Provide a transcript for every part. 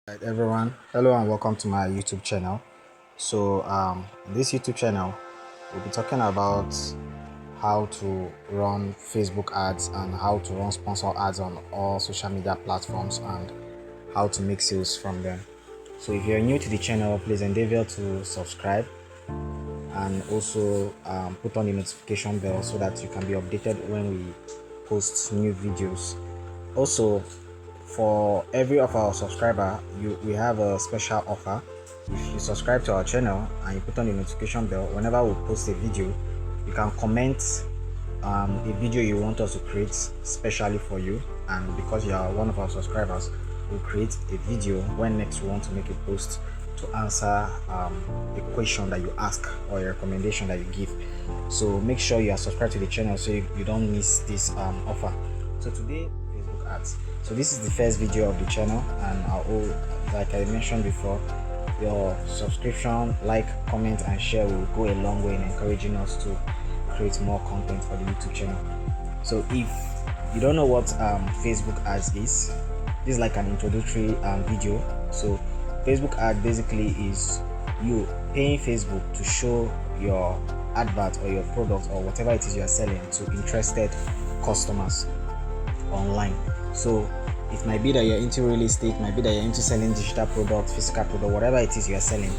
Right, everyone, hello and welcome to my YouTube channel. In this YouTube channel, we'll be talking about how to run Facebook ads and how to run sponsor ads on all social media platforms and how to make sales from them. So, if you're new to the channel, please endeavor to subscribe and also put on the notification bell so that you can be updated when we post new videos. Also, for every of our subscriber, we have a special offer. If you subscribe to our channel and you put on the notification bell, whenever we post a video, you can comment a video you want us to create specially for you, and because you are one of our subscribers, we'll create a video when next we want to make a post to answer a question that you ask or a recommendation that you give. So make sure you are subscribed to the channel so you don't miss this offer. So today, Facebook ads. So this is the first video of the channel, and like I mentioned before, your subscription, like, comment and share will go a long way in encouraging us to create more content for the YouTube channel. So if you don't know what Facebook ads is, this is like an introductory video. So Facebook ad basically is you paying Facebook to show your advert or your product or whatever it is you are selling to interested customers online. So it might be that you're into real estate, might be that you're into selling digital product, physical product, whatever it is you are selling.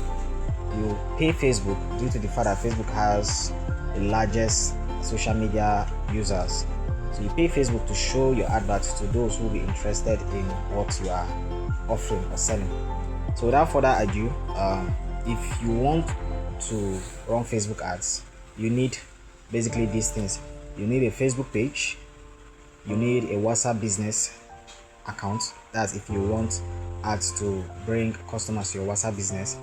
You pay Facebook due to the fact that Facebook has the largest social media users. So you pay Facebook to show your adverts to those who will be interested in what you are offering or selling. So without further ado, if you want to run Facebook ads, you need basically these things. You need a Facebook page, you need a WhatsApp business account. That's if you want ads to bring customers to your WhatsApp business.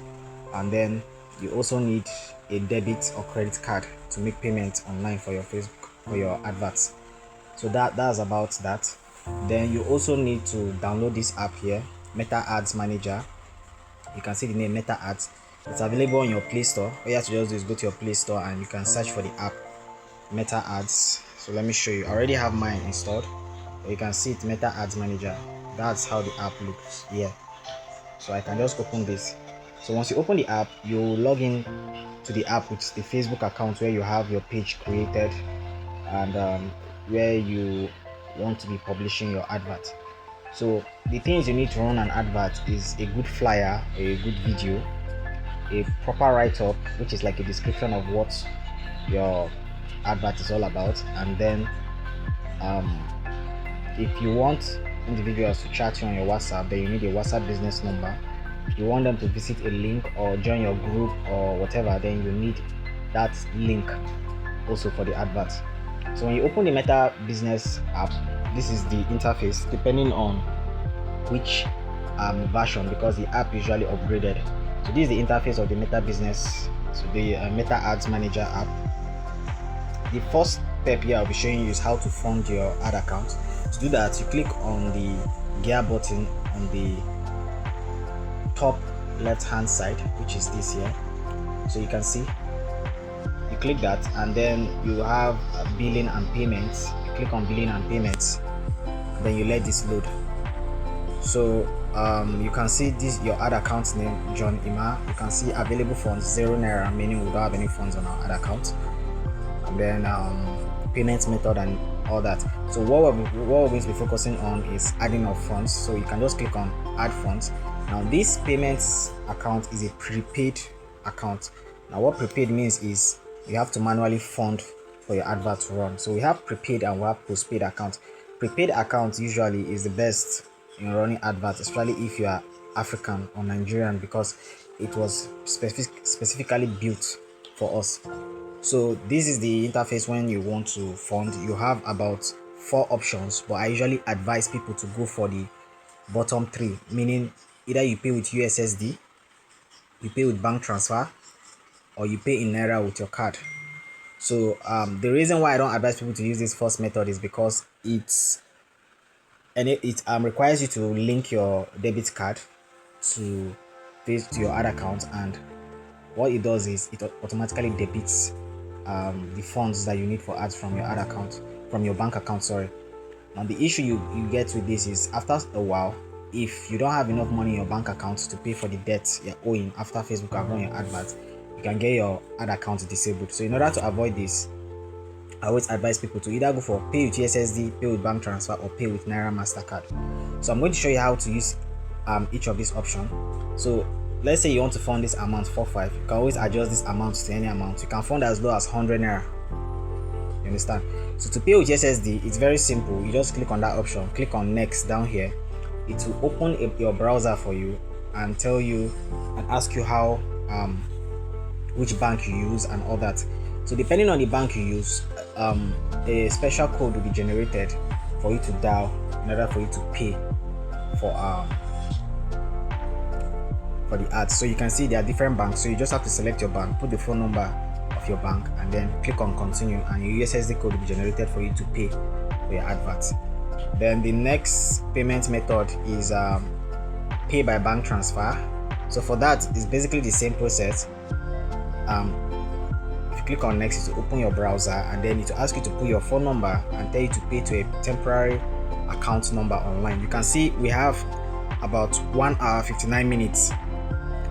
And then you also need a debit or credit card to make payments online for your Facebook or your adverts. So that's about that. Then you also need to download this app here, Meta Ads Manager. You can see the name Meta Ads. It's available on your Play Store. All you have to just do is go to your Play Store and you can search for the app Meta Ads. So let me show you. I already have mine installed. You can see it, Meta Ads Manager. That's how the app looks here. So I can just open this. So once you open the app, you log in to the app with the Facebook account where you have your page created and where you want to be publishing your advert. So the things you need to run an advert is a good flyer, a good video, a proper write-up, which is like a description of what your advert is all about, and then if you want individuals to chat you on your WhatsApp, then you need a WhatsApp business number. If you want them to visit a link or join your group or whatever, then you need that link also for the advert. So when you open the Meta Business app, this is the interface depending on which version, because the app usually upgraded. So this is the interface of the Meta Business, so the Meta Ads Manager app. The first step here I'll be showing you is how to fund your ad account. To do that, you click on the gear button on the top left hand side, which is this here. So you can see, you click that and then you have billing and payments. You click on billing and payments, then you let this load. So you can see this, your ad account name, John Ima. You can see available funds 0 naira, meaning we don't have any funds on our ad account, and then payment method and all that. So what we're going to be focusing on is adding of funds. So you can just click on add funds. Now this payments account is a prepaid account. Now what prepaid means is you have to manually fund for your advert to run. So we have prepaid and we have postpaid account. Prepaid account usually is the best in running adverts, especially if you are African or Nigerian, because it was specifically built for us. So this is the interface when you want to fund. You have about 4 options, but I usually advise people to go for the bottom 3, meaning either you pay with USSD, you pay with bank transfer, or you pay in naira with your card. So the reason why I don't advise people to use this first method is because it requires you to link your debit card to your ad account, and what it does is it automatically debits the funds that you need for ads from your ad account, from your bank account, sorry. Now the issue you get with this is after a while if you don't have enough money in your bank account to pay for the debt you're owing after Facebook have run your advert, you can get your ad account disabled. So in order to avoid this, I always advise people to either go for pay with USSD, pay with bank transfer, or pay with Naira Mastercard. So I'm going to show you how to use each of these options. So let's say you want to fund this amount 45, you can always adjust this amount to any amount. You can fund as low as 100 Naira. You understand? So to pay with USSD, it's very simple. You just click on that option, click on next down here. It will open your browser for you and tell you and ask you how which bank you use and all that. So depending on the bank you use, a special code will be generated for you to dial in order for you to pay for the ads. So you can see there are different banks, so you just have to select your bank, put the phone number of your bank, and then click on continue, and your USSD code will be generated for you to pay for your adverts. Then the next payment method is pay by bank transfer. So for that, it's basically the same process. If you click on next, it will open your browser, and then it will ask you to put your phone number and tell you to pay to a temporary account number online. You can see we have about 1 hour 59 minutes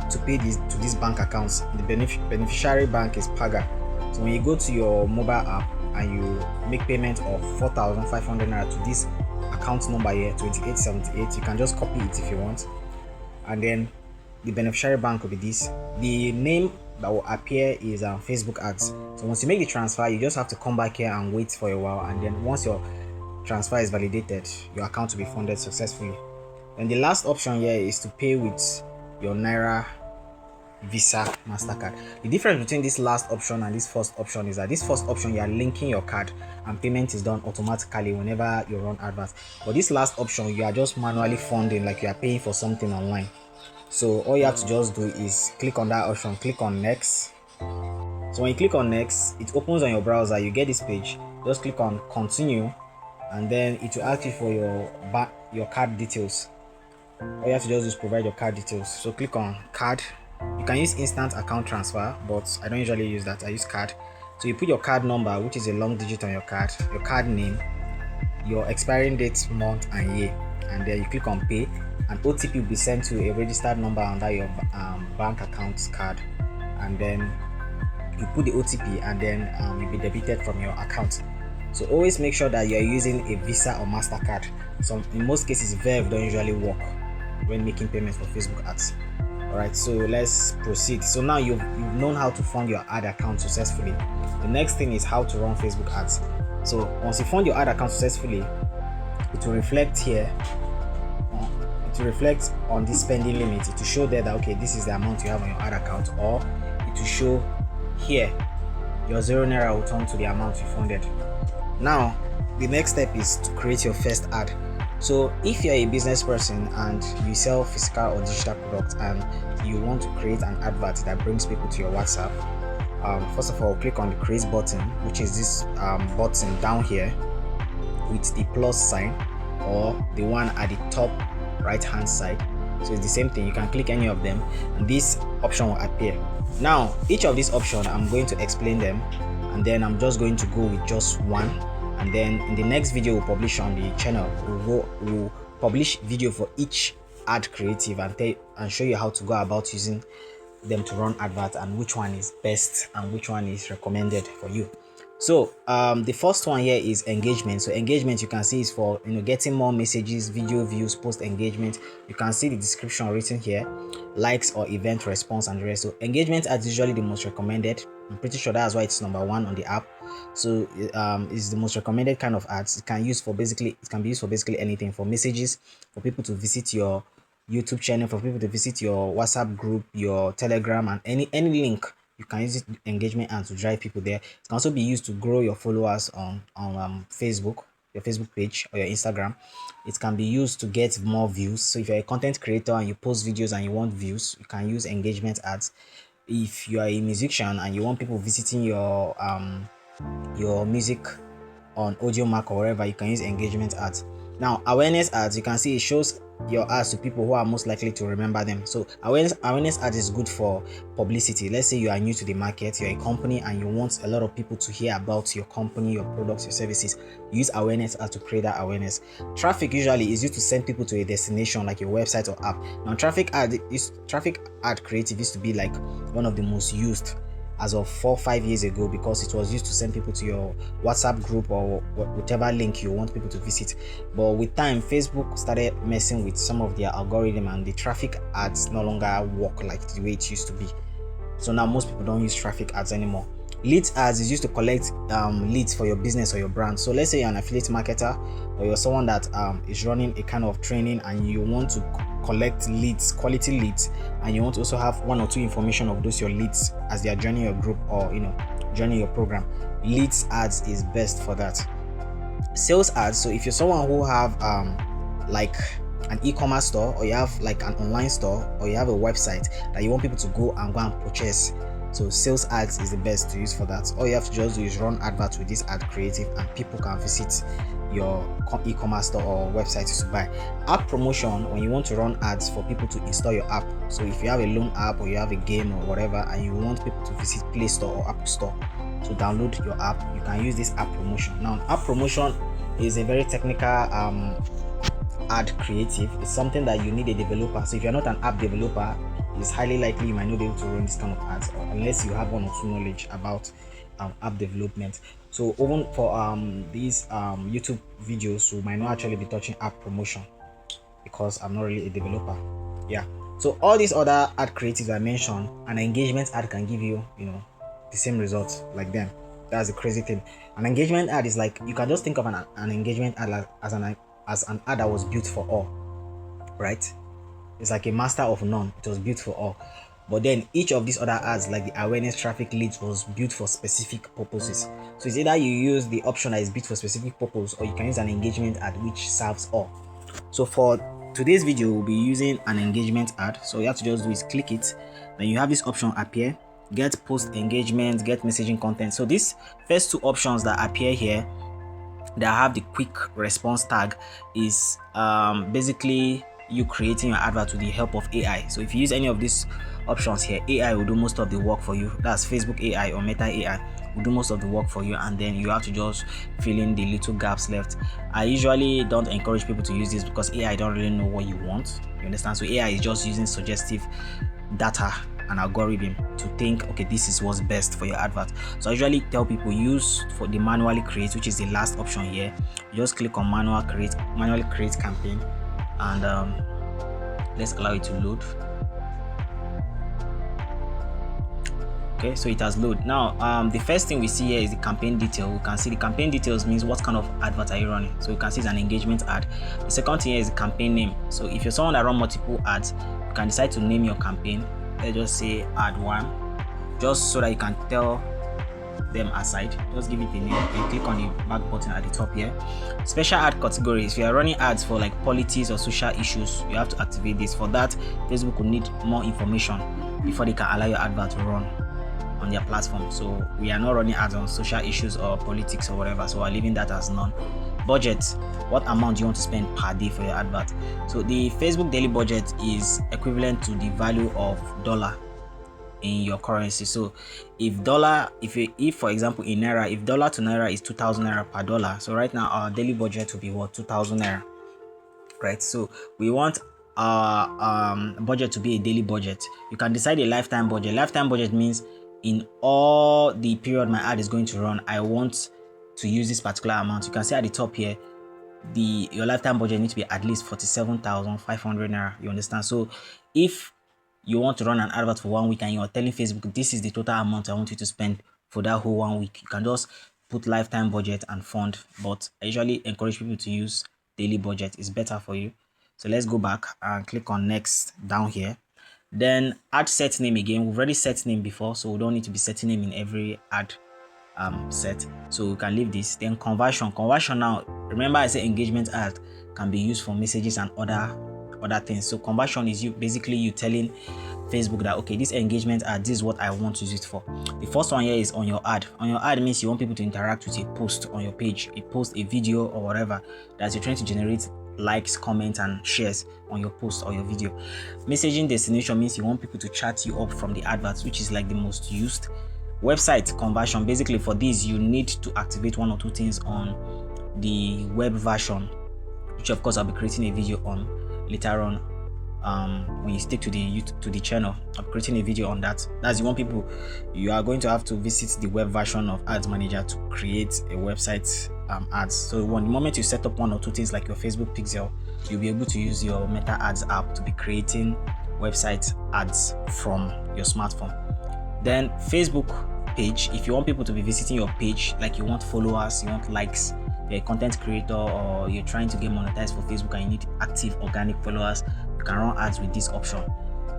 to pay to this bank accounts. The beneficiary bank is Paga. So when you go to your mobile app and you make payment of 4,500 Naira to this account number here, 2878, you can just copy it if you want, and then the beneficiary bank will be this. The name that will appear is Facebook ads. So once you make the transfer, you just have to come back here and wait for a while, and then once your transfer is validated, your account will be funded successfully. And the last option here is to pay with your Naira, Visa, Mastercard. The difference between this last option and this first option is that this first option you are linking your card and payment is done automatically whenever you run adverts. But this last option, you are just manually funding, like you are paying for something online. So all you have to just do is click on that option, click on next. So when you click on next, it opens on your browser. You get this page. Just click on continue, and then it will ask you for your card details. All you have to just do is provide your card details. So click on card. You can use instant account transfer, but I don't usually use that. I use card. So you put your card number, which is a long digit on your card name, your expiring date, month and year, and then you click on pay. An OTP will be sent to a registered number under your bank account card, and then you put the OTP, and then you'll be debited from your account. So always make sure that you're using a Visa or Mastercard. So in most cases, Verve don't usually work when making payments for Facebook ads. Alright, so let's proceed. So now you've known how to fund your ad account successfully. The next thing is how to run Facebook ads. So once you fund your ad account successfully, it will reflect here. It will reflect on the spending limit. It will show there that okay, this is the amount you have on your ad account, or it will show here your 0 Naira will turn to the amount you funded. Now the next step is to create your first ad. So if you're a business person and you sell physical or digital products and you want to create an advert that brings people to your WhatsApp, first of all, click on the create button, which is this button down here with the plus sign, or the one at the top right hand side. So it's the same thing. You can click any of them and this option will appear. Now each of these options, I'm going to explain them, and then I'm just going to go with just one, and then in the next video we'll publish on the channel, we'll publish video for each ad creative and show you how to go about using them to run adverts, and which one is best and which one is recommended for you. So the first one here is engagement. So engagement, you can see, is for getting more messages, video views, post engagement. You can see the description written here, likes or event response and the rest. So engagement ads usually the most recommended. I'm pretty sure that's why it's number 1 on the app. So it's the most recommended kind of ads. It can be used for basically anything, for messages, for people to visit your YouTube channel, for people to visit your WhatsApp group, your Telegram, and any link. You can use it engagement and to drive people there. It can also be used to grow your followers on Facebook, your Facebook page or your Instagram. It can be used to get more views. So if you're a content creator and you post videos and you want views, you can use engagement ads. If you are a musician and you want people visiting your music on Audiomack or wherever, you can use engagement ads. Now awareness ads, you can see it shows your ads to people who are most likely to remember them. So awareness ad is good for publicity. Let's say you are new to the market, you're a company and you want a lot of people to hear about your company, your products, your services. Use awareness ad to create that awareness. Traffic usually is used to send people to a destination like your website or app. Now traffic ad creative used to be like one of the most used as of 4-5 years ago, because it was used to send people to your WhatsApp group or whatever link you want people to visit. But with time, Facebook started messing with some of their algorithm, and the traffic ads no longer work like the way it used to be. So now most people don't use traffic ads anymore. Leads ads is used to collect leads for your business or your brand. So let's say you're an affiliate marketer, or you're someone that is running a kind of training and you want to collect leads, quality leads, and you want to also have 1 or 2 information of those your leads as they are joining your group or joining your program. Leads ads is best for that. Sales ads, so if you're someone who have like an e-commerce store, or you have like an online store, or you have a website that you want people to go and purchase, so sales ads is the best to use for that. All you have to just do is run adverts with this ad creative and people can visit your e-commerce store or website to buy. App promotion, when you want to run ads for people to install your app. So if you have a loan app or you have a game or whatever and you want people to visit Play Store or Apple Store to download your app, you can use this app promotion. Now app promotion is a very technical ad creative. It's something that you need a developer. So if you're not an app developer, it's highly likely you might not be able to run this kind of ads unless you have 1 or 2 knowledge about app development. So even for these YouTube videos, we might not actually be touching app promotion because I'm not really a developer. Yeah. So all these other ad creatives I mentioned, an engagement ad can give you, the same results like them. That's the crazy thing. An engagement ad is like, you can just think of an engagement ad as an ad that was built for all, right? It's like a master of none. It was built for all. But then each of these other ads, like the awareness, traffic, leads, was built for specific purposes. So it's either you use the option that is built for specific purpose, or you can use an engagement ad which serves all. So for today's video, we'll be using an engagement ad. So you have to just do is click it. Then you have this option appear, get post engagement, get messaging content. So these first 2 options that appear here, that have the quick response tag, is basically you creating your advert with the help of AI. So if you use any of these options here, AI will do most of the work for you. That's Facebook AI or Meta AI will do most of the work for you, and then you have to just fill in the little gaps left. I usually don't encourage people to use this because AI don't really know what you want. You understand? So AI is just using suggestive data and algorithm to think, okay, this is what's best for your advert. So I usually tell people use for the manually create, which is the last option here. You just click on manually create campaign, and let's allow it to load. Okay, so it has loaded. Now the first thing we see here is the campaign detail. We can see the campaign details means what kind of advert are you running. So you can see it's an engagement ad. The second thing here is the campaign name. So if you're someone that run multiple ads, you can decide to name your campaign. Let's just say ad 1, just so that you can tell them aside. Just give it a name and click on the back button at the top here. Special ad categories. If you are running ads for like politics or social issues, you have to activate this. For that, Facebook will need more information before they can allow your advert to run on their platform. So we are not running ads on social issues or politics or whatever, so we're leaving that as none. Budget, what amount do you want to spend per day for your advert? So the Facebook daily budget is equivalent to the value of dollar in your currency. So if for example in naira, if dollar to naira is 2,000 naira per dollar, so right now our daily budget will be what, 2,000 naira, right? So we want our budget to be a daily budget. You can decide a lifetime budget. Lifetime budget means in all the period my ad is going to run, I want to use this particular amount. You can see at the top here, your lifetime budget needs to be at least 47,500 naira. You understand? So if you want to run an advert for 1 week and you're telling Facebook, this is the total amount I want you to spend for that whole 1 week, you can just put lifetime budget and fund. But I usually encourage people to use daily budget. It's better for you. So let's go back and click on next down here. Then add set name again. We've already set name before, so we don't need to be setting name in every ad set. So we can leave this. Then conversion now, remember I said engagement ad can be used for messages and other things. So conversion is you telling Facebook that, okay, this engagement ad, this is what I want to use it for. The first one here is on your ad. On your ad means you want people to interact with a post on your page, a post, a video or whatever that you're trying to generate likes, comments, and shares on your post or your video. Messaging destination means you want people to chat you up from the adverts, which is like the most used. Website conversion, basically for this you need to activate one or two things on the web version, which of course I'll be creating a video on later on. When you stick to the channel, I'm creating a video on that. That's, you want people, you are going to have to visit the web version of Ads Manager to create a website ads. So the moment you set up one or two things like your Facebook pixel, you'll be able to use your Meta Ads app to be creating website ads from your smartphone. Then Facebook page, if you want people to be visiting your page, like you want followers, you want likes, you're a content creator, or you're trying to get monetized for Facebook and you need active organic followers, you can run ads with this option.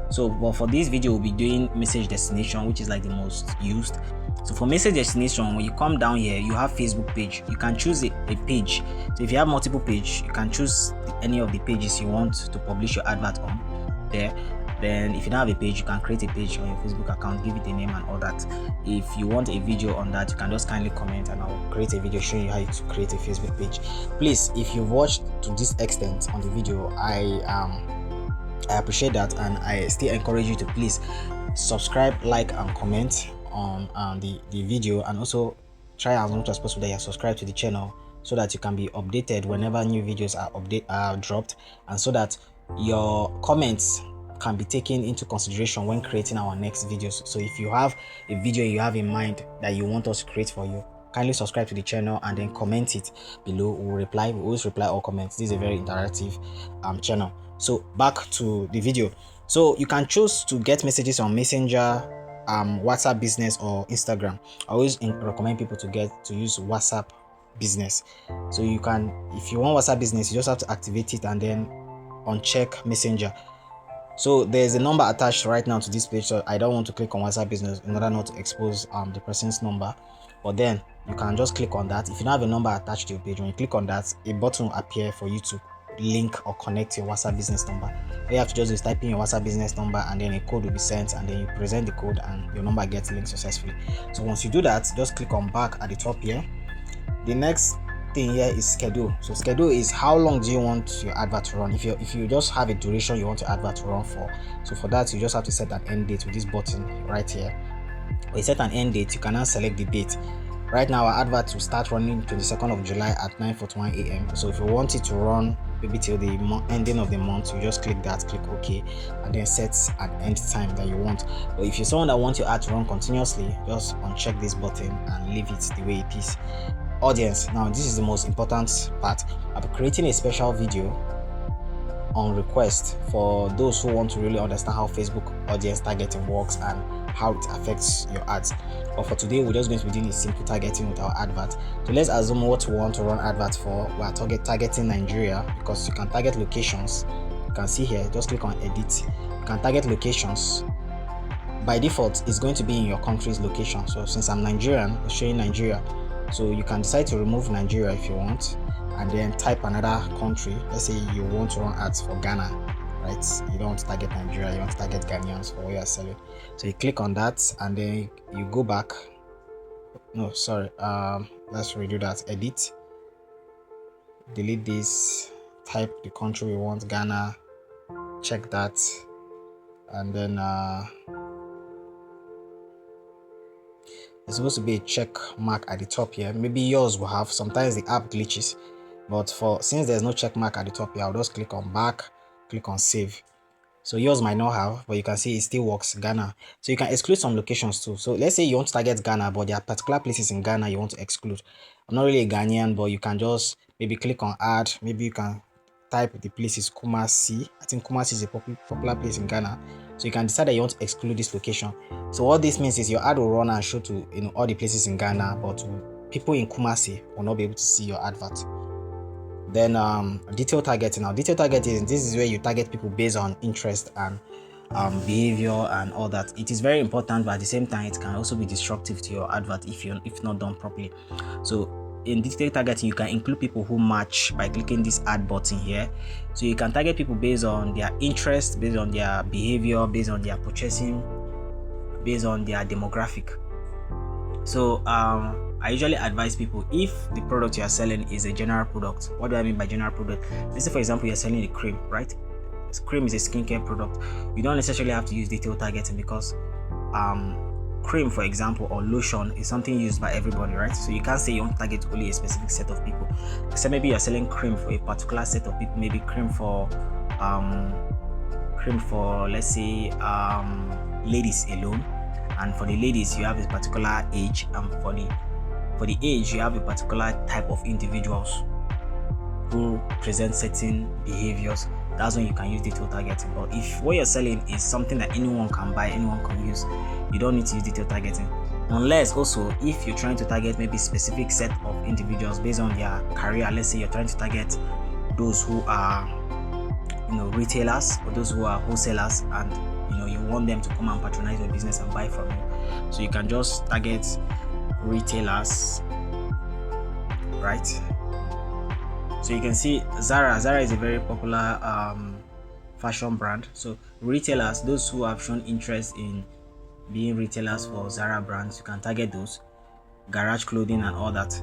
So, but for this video, we'll be doing message destination, which is like the most used. So for message destination, when you come down here, you have Facebook page. You can choose a page. So if you have multiple pages, you can choose any of the pages you want to publish your advert on there. Then if you don't have a page, you can create a page on your Facebook account, give it a name and all that. If you want a video on that, you can just kindly comment and I'll create a video showing you how to create a Facebook page. Please, if you've watched to this extent on the video, I appreciate that, and I still encourage you to please subscribe, like and comment on the video, and also try as much as possible that you're subscribed to the channel so that you can be updated whenever new videos are dropped, and so that your comments can be taken into consideration when creating our next videos. So if you have a video you have in mind that you want us to create for you, kindly subscribe to the channel and then comment it below. We always reply all comments. This is a very interactive channel. So back to the video. So you can choose to get messages on Messenger, WhatsApp Business, or Instagram. I always recommend people to use WhatsApp Business. So you can, if you want WhatsApp Business, you just have to activate it and then uncheck Messenger. So there's a number attached right now to this page, so I don't want to click on WhatsApp Business in order not to expose the person's number. But then you can just click on that. If you don't have a number attached to your page, when you click on that, a button will appear for you to link or connect your WhatsApp Business number. All you have to do is type in your WhatsApp Business number, and then a code will be sent, and then you present the code and your number gets linked successfully. So once you do that, just click on back at the top here. The next thing here is schedule. So schedule is how long do you want your advert to run. If you just have a duration you want your advert to run for, so for that you just have to set an end date with this button right here. When you set an end date, you can now select the date. Right now our advert will start running 22nd of July at 9:41 a.m. So if you want it to run maybe till the ending of the month, you just click that, click OK, and then set an end time that you want. But if you're someone that wants your ad to run continuously, just uncheck this button and leave it the way it is. Audience, now this is the most important part. I'll be creating a special video on request for those who want to really understand how Facebook audience targeting works and how it affects your ads. But for today, we're just going to be doing a simple targeting with our advert. So let's assume what we want to run adverts for. We are targeting Nigeria, because you can target locations. You can see here, just click on edit. You can target locations. By default, it's going to be in your country's location. So since I'm Nigerian, it's showing Nigeria. So you can decide to remove Nigeria if you want, and then type another country. Let's say you want to run ads for Ghana, right? You don't want to target Nigeria, you want to target Ghanaians for what you are selling. So you click on that and then you go back. No, sorry. Let's redo that. Edit. Delete this. Type the country we want, Ghana. Check that, and then there's supposed to be a check mark at the top here. Maybe yours will have. Sometimes the app glitches, but since there's no check mark at the top here, I'll just click on back, click on save. So yours might not have, but you can see it still works, Ghana. So you can exclude some locations too. So let's say you want to target Ghana, but there are particular places in Ghana you want to exclude. I'm not really a Ghanaian, but you can just maybe click on add. Maybe you can type the places Kumasi. I think Kumasi is a popular place in Ghana. So you can decide that you want to exclude this location. So what this means is your ad will run and show to all the places in Ghana, but people in Kumasi will not be able to see your advert. Then detail targeting. Now detail targeting, this is where you target people based on interest and behavior and all that. It is very important, but at the same time it can also be disruptive to your advert if not done properly. So in detail targeting, you can include people who match by clicking this add button here. So you can target people based on their interest, based on their behavior, based on their purchasing, based on their demographic. So I usually advise people, if the product you are selling is a general product. What do I mean by general product? Let's say, for example, you're selling a cream, right? Cream is a skincare product. You don't necessarily have to use detail targeting, because cream, for example, or lotion is something used by everybody, right? So you can't say you want to target only a specific set of people. So maybe you're selling cream for a particular set of people, maybe cream for let's say ladies alone, and for the ladies you have a particular age, and for the age you have a particular type of individuals who present certain behaviors. That's when you can use detail targeting. But if what you're selling is something that anyone can buy, anyone can use, you don't need to use detail targeting. Unless also if you're trying to target maybe specific set of individuals based on their career. Let's say you're trying to target those who are retailers, or those who are wholesalers, and you want them to come and patronize your business and buy from you. So you can just target retailers, right? So you can see Zara is a very popular fashion brand. So retailers, those who have shown interest in being retailers for Zara brands, you can target those. Garage clothing and all that.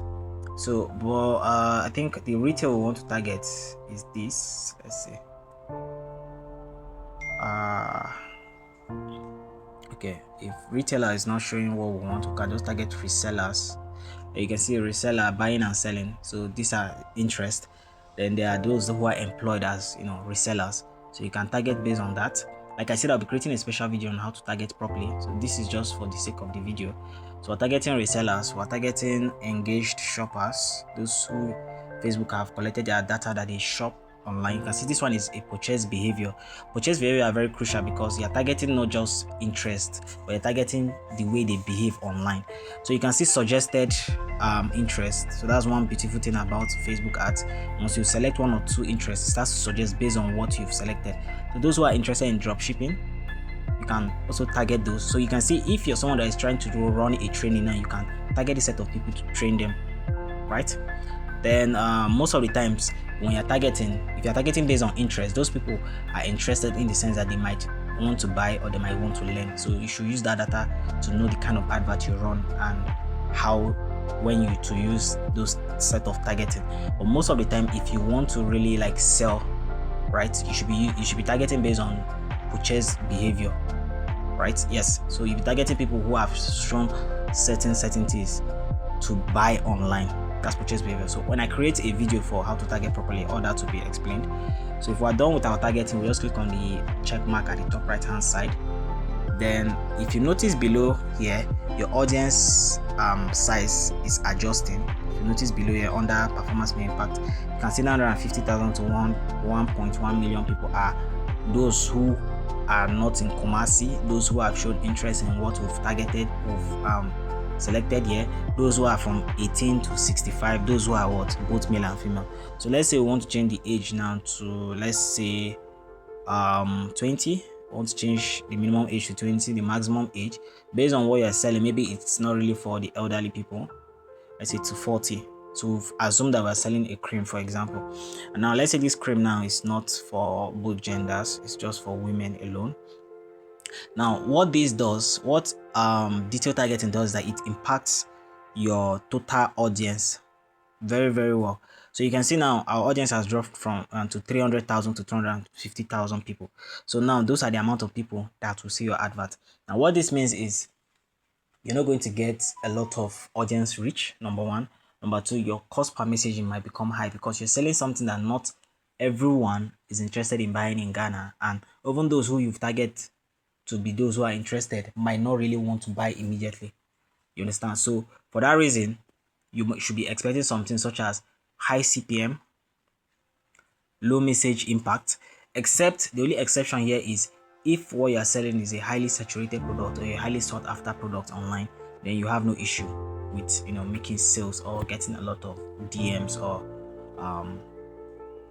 So but I think the retail we want to target is this. Let's see. Okay, if retailer is not showing what we want, we can just target resellers. You can see reseller buying and selling. So these are interest. Then there are those who are employed as resellers. So you can target based on that. Like I said, I'll be creating a special video on how to target properly. So this is just for the sake of the video. So we're targeting resellers, we're targeting engaged shoppers, those who Facebook have collected their data that they shop online. You can see this one is a purchase behavior. Purchase behavior are very crucial because you're targeting not just interest, but you're targeting the way they behave online. So you can see suggested interest. So that's one beautiful thing about Facebook ads. Once you select one or two interests, it starts to suggest based on what you've selected. So those who are interested in drop shipping, you can also target those. So you can see if you're someone that is trying to run a training, now you can target a set of people to train them, right? Then most of the times when you're targeting, if you're targeting based on interest, those people are interested in the sense that they might want to buy or they might want to learn. So you should use that data to know the kind of advert you run and when you to use those set of targeting. But most of the time, if you want to really like sell, right, you should be targeting based on purchase behavior, right? Yes. So you'll be targeting people who have shown certain certainties to buy online. That's purchase behavior. So when I create a video for how to target properly, all that will be explained. So if we're done with our targeting, we just click on the check mark at the top right hand side. Then if you notice below here, your audience size is adjusting. If you notice below here under performance may impact, you can see 950,000 to 1.1 million people are those who are not in Kumasi, those who have shown interest in what we've targeted, we've selected here, those who are from 18 to 65, those who are both male and female. So let's say we want to change the age now to, let's say 20. We want to change the minimum age to 20, the maximum age based on what you're selling. Maybe it's not really for the elderly people, let's say to 40. So we've assumed that we're selling a cream, for example, and now let's say this cream now is not for both genders, it's just for women alone. Now what this does, what detail targeting does, that it impacts your total audience very, very well. So you can see now our audience has dropped from to 300,000 to 250,000 people. So now those are the amount of people that will see your advert. Now what this means is you're not going to get a lot of audience reach, number one. Number two, your cost per messaging might become high because you're selling something that not everyone is interested in buying in Ghana, and even those who you've targeted to be those who are interested might not really want to buy immediately. You understand? So for that reason, you should be expecting something such as high CPM, low message impact, except the only exception here is if what you're selling is a highly saturated product or a highly sought after product online, then you have no issue with making sales or getting a lot of DMs or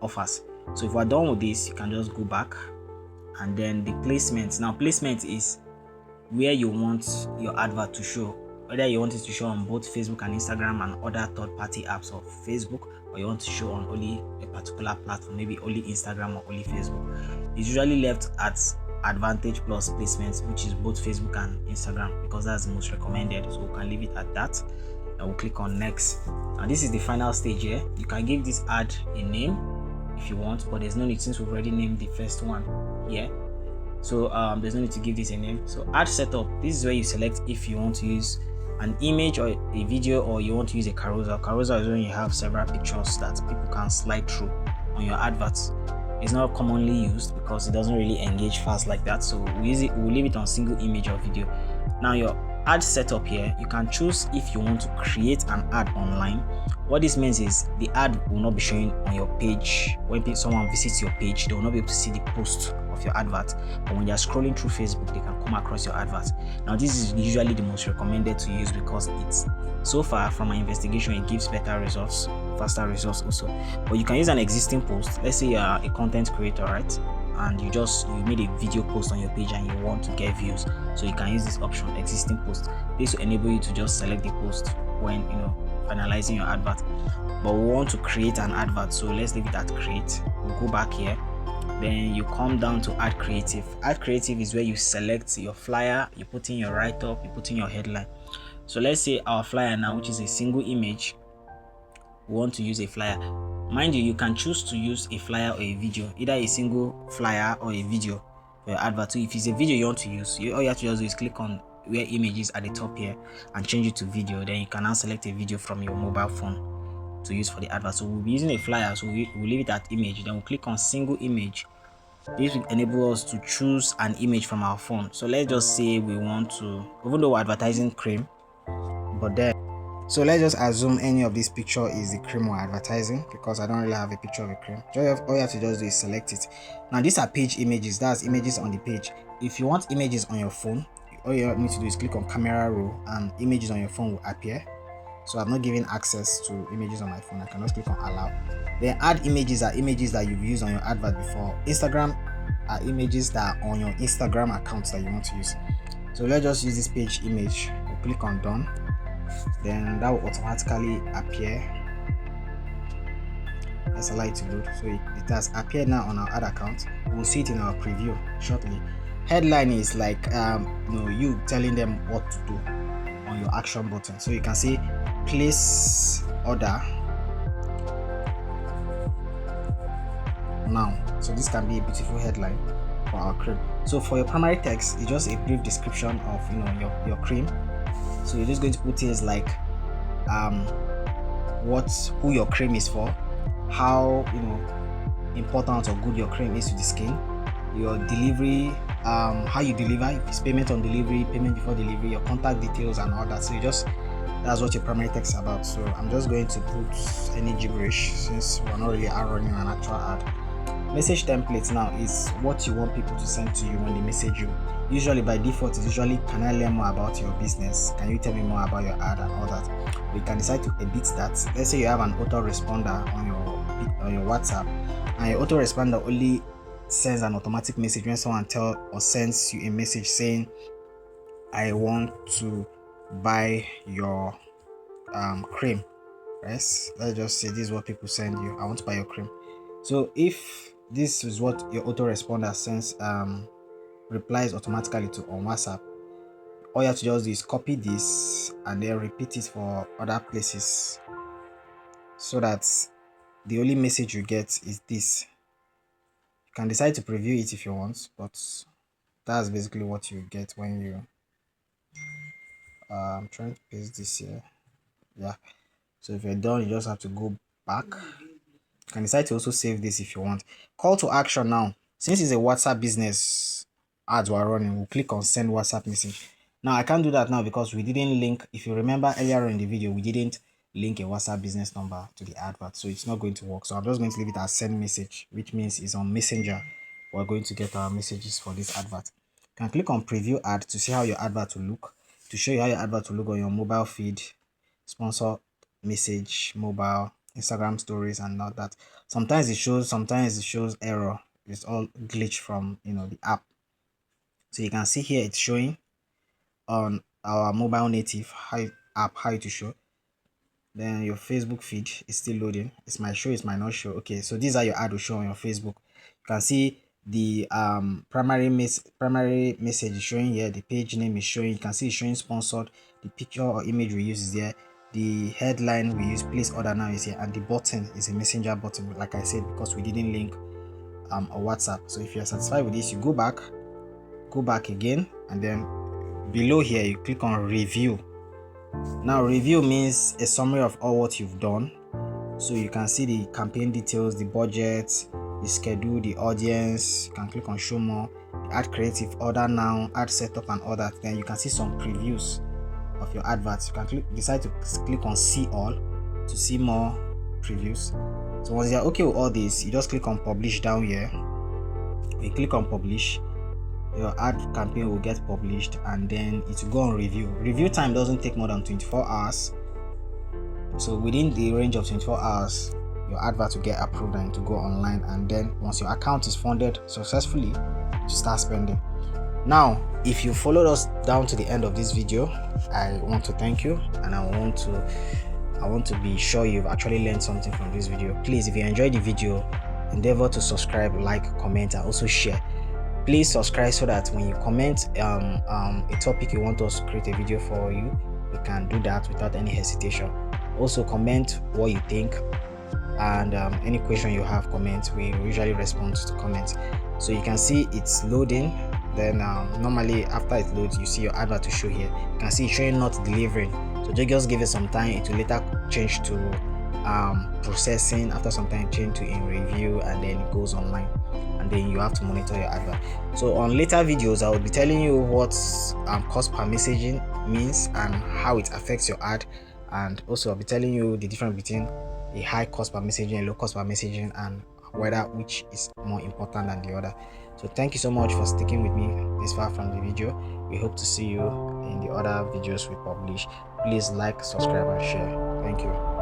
offers. So if we're done with this, you can just go back, and then the placement. Now placement is where you want your advert to show, whether you want it to show on both Facebook and Instagram and other third-party apps of Facebook, or you want to show on only a particular platform, maybe only Instagram or only Facebook. It's usually left at Advantage Plus placements, which is both Facebook and Instagram, because that's the most recommended. So we can leave it at that. and we'll click on next. And this is the final stage here. You can give this ad a name if you want, but there's no need since we've already named the first one here. So there's no need to give this a name. So ad setup, this is where you select if you want to use an image or a video, or you want to use a carousel. Carousel is when you have several pictures that people can slide through on your adverts. It's not commonly used because it doesn't really engage fast like that, so we'll leave it on single image or video. Now your ad setup here, you can choose if you want to create an ad online. What this means is the ad will not be showing on your page. When someone visits your page, they will not be able to see the post of your advert, but when they are scrolling through Facebook, they can come across your advert. Now this is usually the most recommended to use because it's, so far from my investigation, it gives better results, faster results also. But you can use an existing post. Let's say you are a content creator, right, and you made a video post on your page and you want to get views, so you can use this option, existing post. This will enable you to just select the post when finalizing your advert. But we want to create an advert, so let's leave it at create. We'll go back here, then you come down to add creative. Add creative is where you select your flyer, you put in your write-up, you put in your headline. So let's say our flyer now, which is a single image, we want to use a flyer. Mind you, you can choose to use a flyer or a video, either a single flyer or a video for your advert. So if it's a video you want to use, all you have to do is click on where images at the top here and change it to video. Then you can now select a video from your mobile phone to use for the advert. So we'll be using a flyer, so we'll leave it at image. Then we'll click on single image. This will enable us to choose an image from our phone. So let's just say we want to, even though we're advertising cream, but then, so let's just assume any of this picture is the cream we're advertising, because I don't really have a picture of a cream. All you have to just do is select it. Now these are page images, that's images on the page. If you want images on your phone, all you need to do is click on camera roll and images on your phone will appear. So I'm not giving access to images on my phone, I can just click on allow. Then add images are images that you've used on your advert before. Instagram are images that are on your Instagram accounts that you want to use. So let's just use this page image. We'll click on done. Then that will automatically appear. Let's allow it to load. So it has appeared now on our ad account. We'll see it in our preview shortly. Headline is like you telling them what to do on your action button. So you can see place order now. So this can be a beautiful headline for our cream. So for your primary text, it's just a brief description of your cream. So you're just going to put things like who your cream is for, how important or good your cream is to the skin, your delivery, how you deliver, if it's payment on delivery, payment before delivery, your contact details and all that. So that's what your primary text is about. So I'm just going to put any gibberish since we're not really running an actual ad. Message templates now is what you want people to send to you when they message you. Usually by default it's usually, can I learn more about your business, can you tell me more about your ad and all that. But you can decide to edit that. Let's say you have an autoresponder on your WhatsApp, and your autoresponder only sends an automatic message when someone sends you a message saying, I want to buy your cream. Yes, let's just say this is what people send you, I want to buy your cream. So if this is what your autoresponder sends, replies automatically to on WhatsApp, all you have to just do is copy this and then repeat it for other places, so that the only message you get is this. You can decide to preview it if you want, but that's basically what you get when you I'm trying to paste this here. Yeah, so if you're done, you just have to go back. You can decide to also save this if you want. Call to action now. Since it's a WhatsApp business ads we're running, we'll click on send WhatsApp message. Now I can't do that now because we didn't link, if you remember earlier in the video, we didn't link a WhatsApp business number to the advert, so it's not going to work. So I'm just going to leave it as send message, which means it's on Messenger. We're going to get our messages for this advert. You can click on preview ad to see how your advert will look, to show you how your advert will look on your mobile feed, sponsor message, mobile, Instagram stories and all that. Sometimes it shows error. It's all glitch from the app. So you can see here it's showing on our mobile native app how to show. Then your Facebook feed is still loading. It might show, it might not show. Okay, so these are your ad will show on your Facebook. You can see the primary message is showing here, the page name is showing, you can see it's showing sponsored, the picture or image we use is there, the headline we use place order now is here, and the button is a messenger button, like I said, because we didn't link a WhatsApp. So if you're satisfied with this, you go back again, and then below here you click on review. Now review means a summary of all what you've done. So you can see the campaign details, the budget, the schedule, the audience. You can click on show more, add creative, order now, add setup and all that. Then you can see some previews of your adverts. You can decide to click on see all to see more previews. So once you're okay with all this, you just click on publish down here. You click on publish, your ad campaign will get published, and then it will go on review. Review time doesn't take more than 24 hours. So within the range of 24 hours, your advert will get approved and to go online. And then once your account is funded successfully, you start spending. Now, if you followed us down to the end of this video, I want to thank you, and I want to be sure you've actually learned something from this video. Please, if you enjoyed the video, endeavor to subscribe, like, comment, and also share. Please subscribe so that when you comment a topic you want us to create a video for you, we can do that without any hesitation. Also comment what you think, and any question you have, comment. We usually respond to comments. So you can see it's loading. Then normally after it loads, you see your advert to show here. You can see it's showing not delivering, so just give it some time. It will later change to processing. After some time, change to in review, and then it goes online, and then you have to monitor your advert. So on later videos, I will be telling you what cost per messaging means and how it affects your ad, and also I'll be telling you the difference between a high cost per messaging and low cost per messaging, and whether which is more important than the other. So thank you so much for sticking with me this far from the video. We hope to see you in the other videos we publish. Please like, subscribe, and share. Thank you.